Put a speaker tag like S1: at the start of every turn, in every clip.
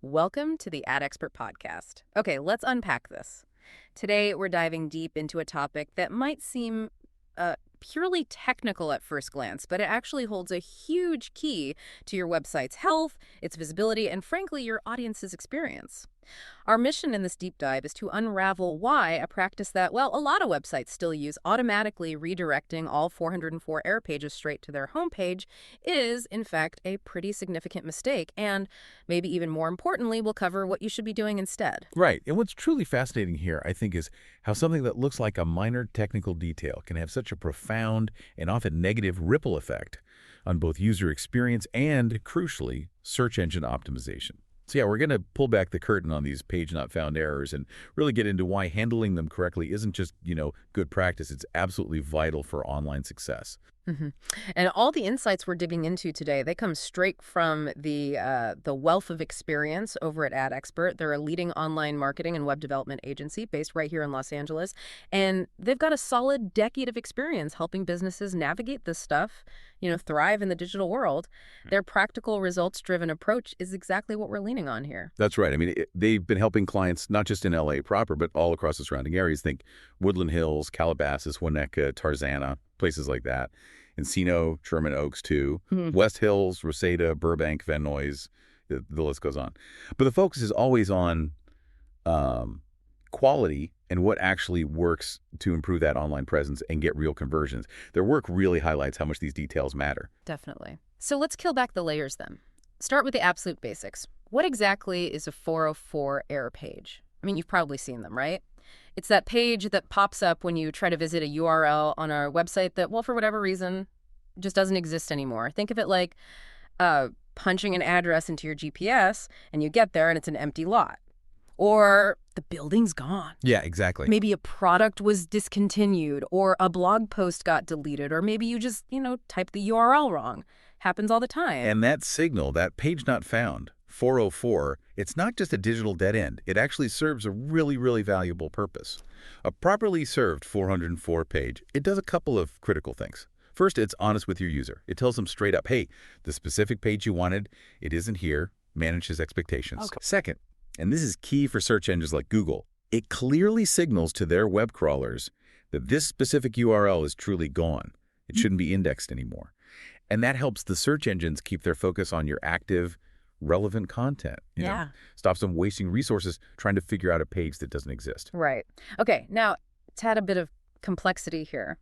S1: Welcome to the AdExpert Podcast. Okay, let's unpack this. Today, we're diving deep into a topic that might seem purely technical at first glance, but it actually holds a huge key to your website's health, its visibility, and frankly, your audience's experience. Our mission in this deep dive is to unravel why a practice that, well, a lot of websites still use, automatically redirecting all 404 error pages straight to their homepage, is, in fact, a pretty significant mistake. And maybe even more importantly, we'll cover what you should be doing instead.
S2: Right. And what's truly fascinating here, I think, is how something that looks like a minor technical detail can have such a profound and often negative ripple effect on both user experience and, crucially, search engine optimization. So yeah, we're going to pull back the curtain on these page not found errors and really get into why handling them correctly isn't just, good practice. It's absolutely vital for online success.
S1: Mm-hmm. And all the insights we're digging into today, they come straight from the wealth of experience over at AdExpert. They're a leading online marketing and web development agency based right here in Los Angeles. And they've got a solid decade of experience helping businesses navigate this stuff, thrive in the digital world. Their practical, results-driven approach is exactly what we're leaning on here.
S2: That's right. I mean, they've been helping clients not just in LA proper, but all across the surrounding areas. Think Woodland Hills, Calabasas, Winnetka, Tarzana, places like that. Encino, Sherman Oaks, too. West Hills, Reseda, Burbank, Van Nuys, the list goes on. But the focus is always on quality and what actually works to improve that online presence and get real conversions. Their work really highlights how much these details matter.
S1: Definitely. So let's peel back the layers then. Start with the absolute basics. What exactly is a 404 error page? I mean, you've probably seen them, right? It's that page that pops up when you try to visit a URL on our website that, well, for whatever reason, just doesn't exist anymore. Think of it like punching an address into your GPS and you get there and it's an empty lot. Or the building's gone.
S2: Yeah, exactly.
S1: Maybe a product was discontinued or a blog post got deleted or maybe you just, typed the URL wrong. Happens all the time.
S2: And that signal, that page not found, 404, it's not just a digital dead end. It actually serves a really, really valuable purpose. A properly served 404 page, it does a couple of critical things. First, it's honest with your user. It tells them straight up, hey, the specific page you wanted, it isn't here. Manages expectations. Okay. Second, and this is key for search engines like Google, it clearly signals to their web crawlers that this specific URL is truly gone. It shouldn't be indexed anymore. And that helps the search engines keep their focus on your active, relevant content. Stops them wasting resources trying to figure out a page that doesn't exist.
S1: Right. Okay, now to add a bit of complexity here,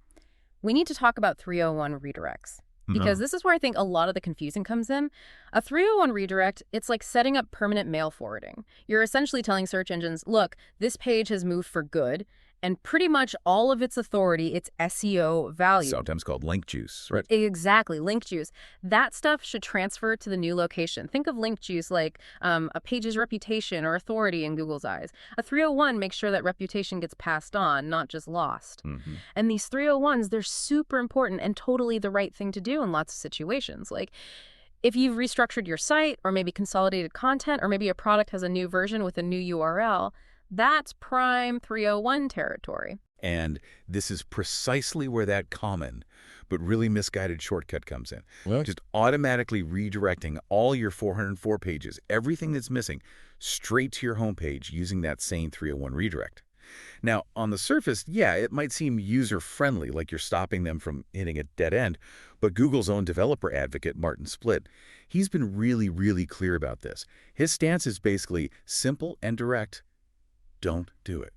S1: we need to talk about 301 redirects. Because this is where I think a lot of the confusion comes in. A 301 redirect, it's like setting up permanent mail forwarding. You're essentially telling search engines, look, this page has moved for good, and pretty much all of its authority, its SEO value.
S2: Sometimes called link juice, right?
S1: Exactly, link juice. That stuff should transfer to the new location. Think of link juice like a page's reputation or authority in Google's eyes. A 301 makes sure that reputation gets passed on, not just lost. And these 301s, they're super important and totally the right thing to do in lots of situations. Like, if you've restructured your site or maybe consolidated content or maybe a product has a new version with a new URL, that's prime 301 territory.
S2: And this is precisely where that common but really misguided shortcut comes in. What? Just automatically redirecting all your 404 pages, everything that's missing, straight to your homepage using that same 301 redirect. Now, on the surface, yeah, it might seem user-friendly, like you're stopping them from hitting a dead end, but Google's own developer advocate, Martin Splitt, he's been really, really clear about this. His stance is basically simple and direct. Don't do it.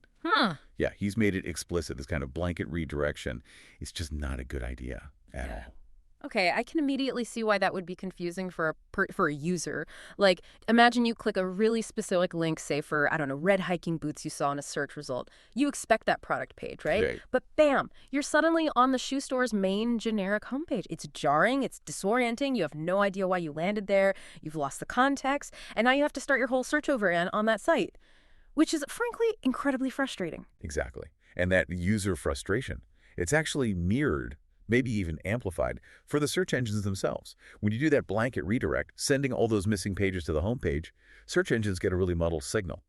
S2: Yeah, he's made it explicit. This kind of blanket redirection is just not a good idea at all.
S1: Okay, I can immediately see why that would be confusing for a user. Like, imagine you click a really specific link, say for, red hiking boots you saw in a search result. You expect that product page, right? But bam, you're suddenly on the shoe store's main generic homepage. It's jarring, it's disorienting, you have no idea why you landed there, you've lost the context, and now you have to start your whole search over again on that site, which is, frankly, incredibly frustrating.
S2: Exactly. And that user frustration, it's actually mirrored, maybe even amplified, for the search engines themselves. When you do that blanket redirect, sending all those missing pages to the homepage, search engines get a really muddled signal.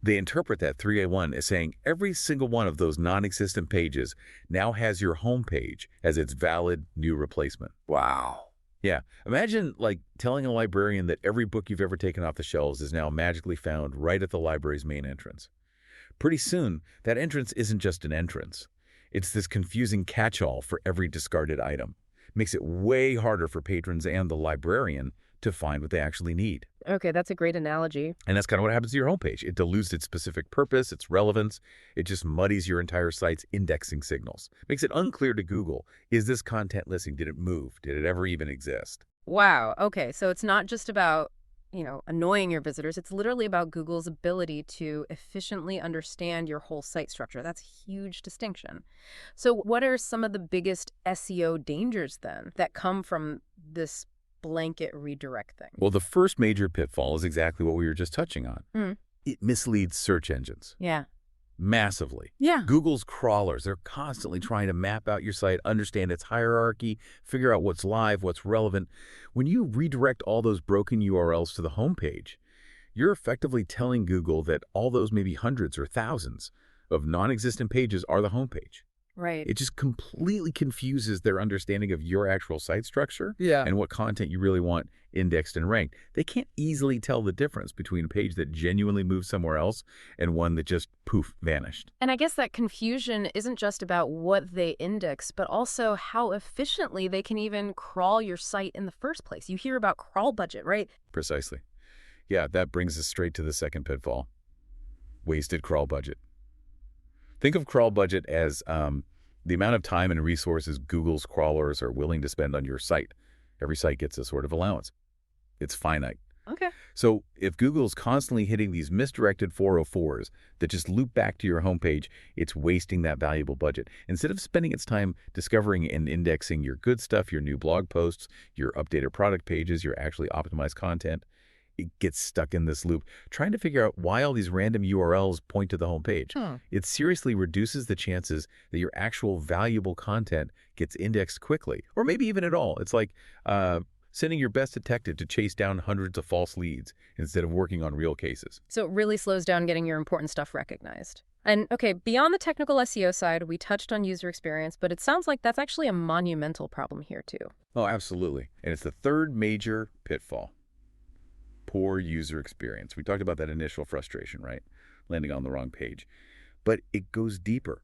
S2: They interpret that 301 as saying every single one of those non-existent pages now has your homepage as its valid new replacement.
S3: Wow.
S2: Yeah. Imagine, like, telling a librarian that every book you've ever taken off the shelves is now magically found right at the library's main entrance. Pretty soon, that entrance isn't just an entrance. It's this confusing catch-all for every discarded item. Makes it way harder for patrons and the librarian to find what they actually need.
S1: Okay, that's a great analogy.
S2: And that's kind of what happens to your homepage. It dilutes its specific purpose, its relevance. It just muddies your entire site's indexing signals. Makes it unclear to Google, is this content listing? Did it move? Did it ever even exist?
S1: Wow. Okay, so it's not just about, annoying your visitors. It's literally about Google's ability to efficiently understand your whole site structure. That's a huge distinction. So what are some of the biggest SEO dangers then that come from this blanket redirect thing?
S2: Well, the first major pitfall is exactly what we were just touching on.
S1: Mm.
S2: It misleads search engines.
S1: Yeah.
S2: Massively.
S1: Yeah.
S2: Google's crawlers, they're constantly trying to map out your site, understand its hierarchy, figure out what's live, what's relevant. When you redirect all those broken URLs to the homepage, you're effectively telling Google that all those maybe hundreds or thousands of non-existent pages are the homepage.
S1: Right.
S2: It just completely confuses their understanding of your actual site structure and what content you really want indexed and ranked. They can't easily tell the difference between a page that genuinely moved somewhere else and one that just, poof, vanished.
S1: And I guess that confusion isn't just about what they index, but also how efficiently they can even crawl your site in the first place. You hear about crawl budget, right?
S2: Precisely. Yeah, that brings us straight to the second pitfall. Wasted crawl budget. Think of crawl budget as the amount of time and resources Google's crawlers are willing to spend on your site. Every site gets a sort of allowance. It's finite.
S1: Okay.
S2: So if Google's constantly hitting these misdirected 404s that just loop back to your homepage, it's wasting that valuable budget. Instead of spending its time discovering and indexing your good stuff, your new blog posts, your updated product pages, your actually optimized content, it gets stuck in this loop, trying to figure out why all these random URLs point to the homepage. It seriously reduces the chances that your actual valuable content gets indexed quickly, or maybe even at all. It's like sending your best detective to chase down hundreds of false leads instead of working on real cases.
S1: So it really slows down getting your important stuff recognized. And okay, beyond the technical SEO side, we touched on user experience, but it sounds like that's actually a monumental problem here too.
S2: Oh, absolutely. And it's the third major pitfall. Poor user experience. We talked about that initial frustration, right? Landing on the wrong page. But it goes deeper.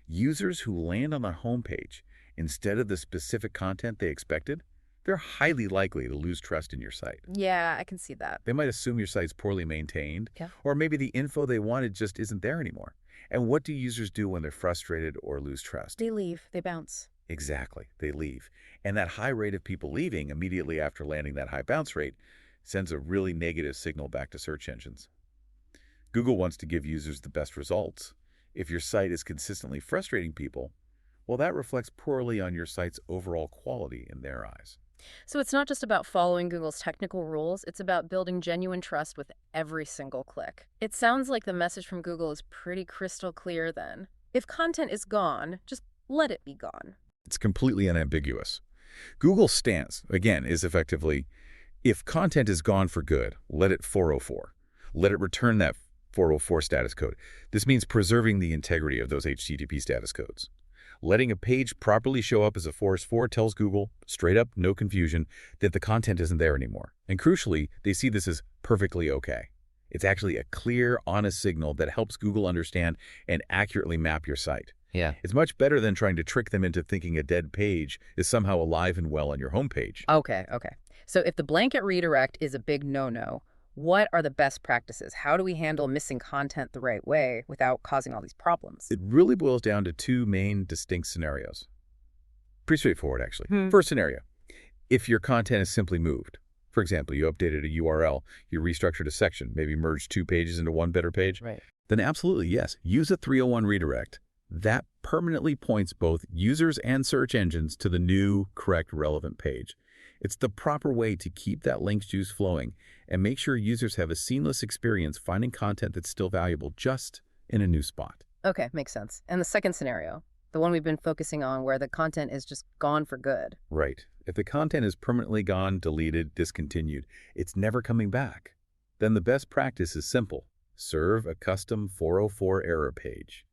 S2: Users who land on the homepage instead of the specific content they expected, they're highly likely to lose trust in your site.
S1: Yeah, I can see that.
S2: They might assume your site's poorly maintained,
S1: Yeah.
S2: or maybe the info they wanted just isn't there anymore. And what do users do when they're frustrated or lose trust?
S1: They leave, they bounce.
S2: Exactly. They leave. And that high rate of people leaving immediately after landing that high bounce rate sends a really negative signal back to search engines. Google wants to give users the best results. If your site is consistently frustrating people, well, that reflects poorly on your site's overall quality in their eyes.
S1: So it's not just about following Google's technical rules, it's about building genuine trust with every single click. It sounds like the message from Google is pretty crystal clear then. If content is gone, just let it be gone.
S2: It's completely unambiguous. Google's stance, again, is effectively, if content is gone for good, let it 404. Let it return that 404 status code. This means preserving the integrity of those HTTP status codes. Letting a page properly show up as a 404 tells Google, straight up, no confusion, that the content isn't there anymore. And crucially, they see this as perfectly okay. It's actually a clear, honest signal that helps Google understand and accurately map your site.
S1: Yeah.
S2: It's much better than trying to trick them into thinking a dead page is somehow alive and well on your homepage.
S1: Okay. So if the blanket redirect is a big no-no, what are the best practices? How do we handle missing content the right way without causing all these problems?
S2: It really boils down to two main distinct scenarios. Pretty straightforward, actually. First scenario, if your content is simply moved. For example, you updated a URL, you restructured a section, maybe merged two pages into one better page.
S1: Right.
S2: Then absolutely, yes, use a 301 redirect. That permanently points both users and search engines to the new, correct, relevant page. It's the proper way to keep that link juice flowing and make sure users have a seamless experience finding content that's still valuable just in a new spot.
S1: Okay, makes sense. And the second scenario, the one we've been focusing on where the content is just gone for good.
S2: Right. If the content is permanently gone, deleted, discontinued, it's never coming back. Then the best practice is simple. Serve a custom 404 error page.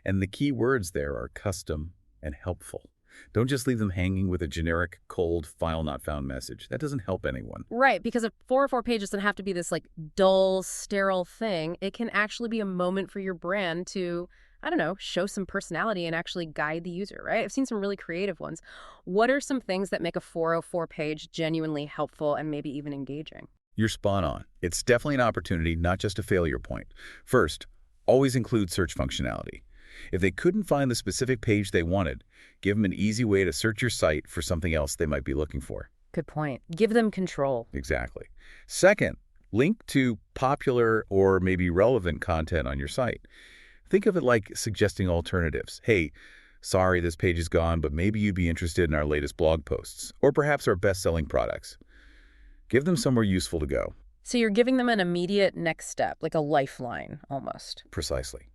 S2: And the key words there are custom and helpful. Don't just leave them hanging with a generic, cold, file not found message. That doesn't help anyone.
S1: Right, because a 404 page doesn't have to be this like dull, sterile thing. It can actually be a moment for your brand to, I don't know, show some personality and actually guide the user, right? I've seen some really creative ones. What are some things that make a 404 page genuinely helpful and maybe even engaging?
S2: You're spot on. It's definitely an opportunity, not just a failure point. First, always include search functionality. If they couldn't find the specific page they wanted, give them an easy way to search your site for something else they might be looking for.
S1: Good point. Give them control.
S2: Exactly. Second, link to popular or maybe relevant content on your site. Think of it like suggesting alternatives. Hey, sorry this page is gone, but maybe you'd be interested in our latest blog posts, or perhaps our best-selling products. Give them somewhere useful to go.
S1: So you're giving them an immediate next step, like a lifeline almost.
S2: Precisely.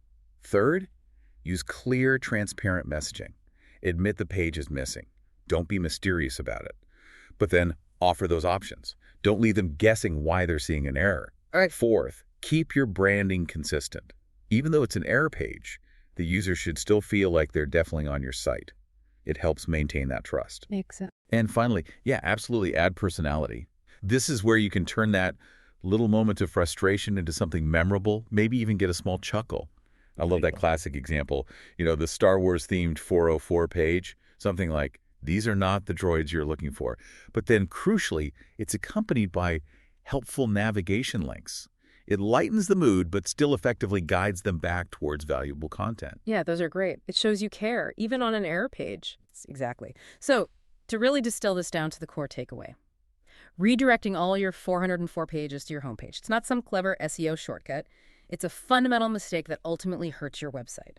S2: Third, use clear, transparent messaging. Admit the page is missing. Don't be mysterious about it. But then offer those options. Don't leave them guessing why they're seeing an error.
S1: All right.
S2: Fourth, keep your branding consistent. Even though it's an error page, the user should still feel like they're definitely on your site. It helps maintain that trust.
S1: Makes sense.
S2: And finally, yeah, absolutely add personality. This is where you can turn that little moment of frustration into something memorable, maybe even get a small chuckle. I love that classic example, the Star Wars themed 404 page, something like, these are not the droids you're looking for. But then crucially, it's accompanied by helpful navigation links. It lightens the mood, but still effectively guides them back towards valuable content.
S1: Yeah, those are great. It shows you care, even on an error page. Exactly. So to really distill this down to the core takeaway, redirecting all your 404 pages to your homepage. It's not some clever SEO shortcut. It's a fundamental mistake that ultimately hurts your website.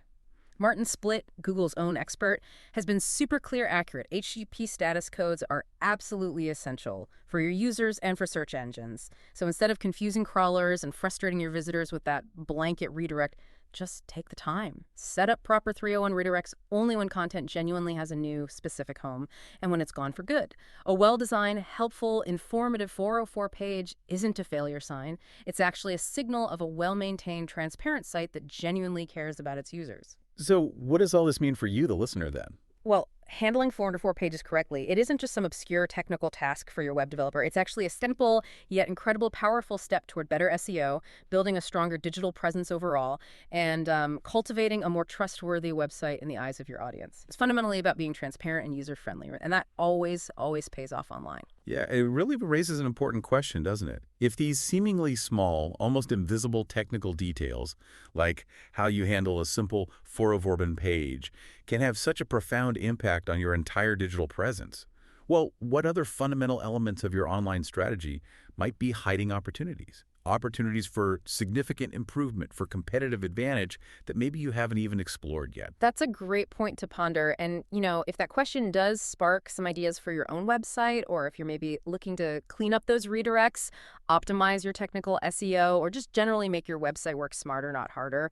S1: Martin Splitt, Google's own expert, has been super clear accurate. HTTP status codes are absolutely essential for your users and for search engines. So instead of confusing crawlers and frustrating your visitors with that blanket redirect, just take the time. Set up proper 301 redirects only when content genuinely has a new specific home and when it's gone for good. A well-designed, helpful, informative 404 page isn't a failure sign. It's actually a signal of a well-maintained, transparent site that genuinely cares about its users.
S2: So what does all this mean for you, the listener, then?
S1: Well, handling 404 pages correctly, it isn't just some obscure technical task for your web developer. It's actually a simple yet incredible, powerful step toward better SEO, building a stronger digital presence overall, and cultivating a more trustworthy website in the eyes of your audience. It's fundamentally about being transparent and user-friendly, and that always pays off online.
S2: Yeah, it really raises an important question, doesn't it? If these seemingly small, almost invisible technical details, like how you handle a simple 404 page, can have such a profound impact on your entire digital presence, well, what other fundamental elements of your online strategy might be hiding opportunities? Opportunities for significant improvement, for competitive advantage that maybe you haven't even explored yet.
S1: That's a great point to ponder. And, if that question does spark some ideas for your own website, or if you're maybe looking to clean up those redirects, optimize your technical SEO, or just generally make your website work smarter, not harder,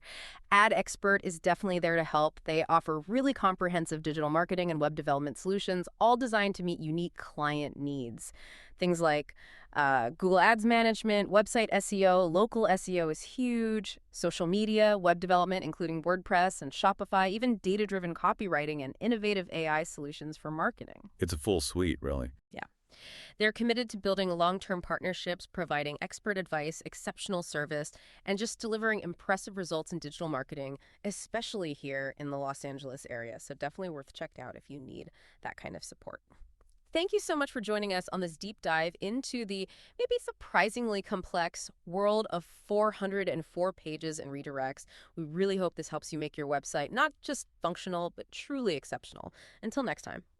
S1: AdExpert is definitely there to help. They offer really comprehensive digital marketing and web development solutions, all designed to meet unique client needs. Things like Google Ads management, website SEO, local SEO is huge, social media, web development, including WordPress and Shopify, even data-driven copywriting and innovative AI solutions for marketing.
S2: It's a full suite, really.
S1: Yeah. They're committed to building long-term partnerships, providing expert advice, exceptional service, and just delivering impressive results in digital marketing, especially here in the Los Angeles area. So definitely worth checking out if you need that kind of support. Thank you so much for joining us on this deep dive into the maybe surprisingly complex world of 404 pages and redirects. We really hope this helps you make your website not just functional, but truly exceptional. Until next time.